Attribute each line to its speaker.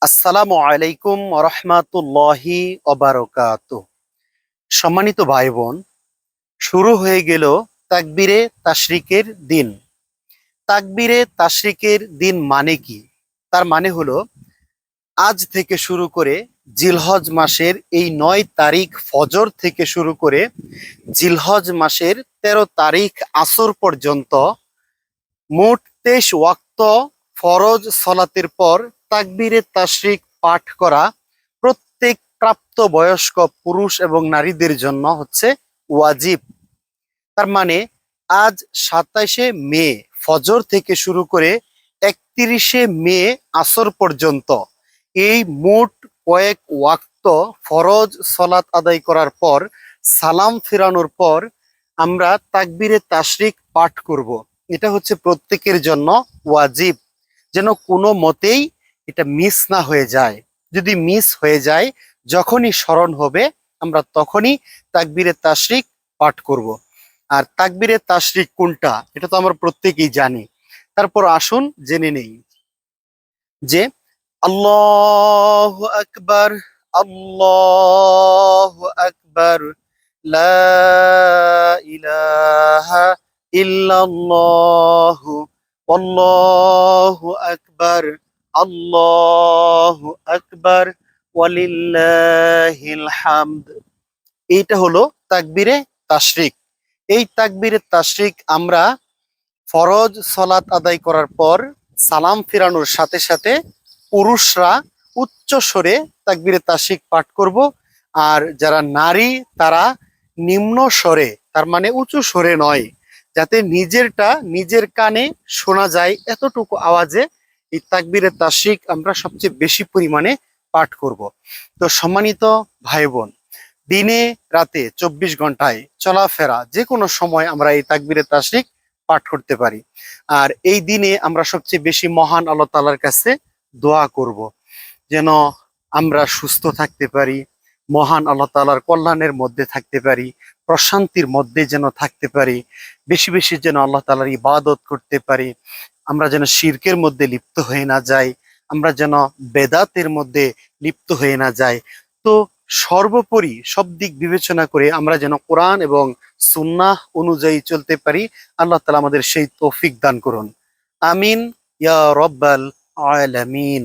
Speaker 1: আসসালামু আলাইকুম রহমাতুল্লাহি ওবারাকাতুহু। সম্মানিত ভাই বোন, শুরু হয়ে গেল তাকবীরে তাশরিকের দিন। তাকবীরে তাশরিকের দিন মানে কি? তার মানে হলো আজ থেকে শুরু করে জিলহজ মাসের এই 9 তারিখ ফজর থেকে শুরু করে জিলহজ মাসের 13 তারিখ আসর পর্যন্ত মোট 23 ওয়াক্ত ফরজ সলাতের পর তাকবীরে তাশরিক পাঠ করা প্রত্যেক প্রাপ্তবয়স্ক পুরুষ এবং নারীদের জন্য হচ্ছে ওয়াজিব। তার মানে আজ 27শে মে ফজর থেকে শুরু করে 31শে মে আসর পর্যন্ত এই মোট কয়েক ওয়াক্ত ফরজ সলাত আদায় করার পর সালাম ফেরানোর পর আমরা তাকবীরে তাশরিক পাঠ করব। এটা হচ্ছে প্রত্যেকের জন্য ওয়াজিব, যেন কোনো মতেই এটা মিস না হয়ে যায়। যদি মিস হয়ে যায়, যখনই স্মরণ হবে আমরা তখনই তাকবীরে তাশরিক পাঠ করব। আর তাকবীরে তাশরিক কোনটা এটা তো আমরা প্রত্যেকেই জানি। তারপর আসুন জেনে নেই যে আল্লাহু আকবার, আল্লাহু আকবার, লা ইলাহা ইল্লাল্লাহু, আল্লাহু আকবার, আল্লাহু আকবার, ওয়ালিল্লাহিল হামদ। এইটা হলো তাকবীরে তাশরিক। এই তাকবীরে তাশরিক আমরা ফরজ সলাত আদায় করার পর সালাম ফিরানোর সাথে সাথে পুরুষরা উচ্চ স্বরে তাকবীরে তাশরিক পাঠ করব, আর যারা নারী তারা নিম্ন স্বরে, তার মানে উঁচু স্বরে নয়, যাতে নিজেরটা নিজের কানে শোনা যায় এতটুকু আওয়াজে এই তাকবীরে তাশরিক আমরা সবচেয়ে বেশি পরিমাণে পাঠ করব। তো সম্মানিত ভাই বোন, দিনে রাতে 24 ঘন্টায় চলাফেরা যে কোনো সময় আমরা এই তাকবীরে তাশরিক পাঠ করতে পারি। আর এই দিনে আমরা সবচেয়ে বেশি মহান আল্লাহ তাআলার কাছে দোয়া করব, যেন আমরা সুস্থ থাকতে পারি, মহান আল্লাহ তাআলার কল্যাণের মধ্যে থাকতে পারি, প্রশান্তির মধ্যে যেন থাকতে পারি, বেশি বেশি যেন আল্লাহ তাআলার ইবাদত করতে পারি, আমরা যেন শিরকের মধ্যে লিপ্ত হয়ে না যাই, আমরা যেন বেদাতের মধ্যে লিপ্ত হয়ে না যাই। তো সর্বোপরি সব দিক বিবেচনা করে আমরা যেন কোরআন এবং সুন্নাহ অনুযায়ী চলতে পারি। আল্লাহ তাআলা আমাদের সেই তৌফিক দান করুন। আমিন ইয়া রব্বাল আলামিন।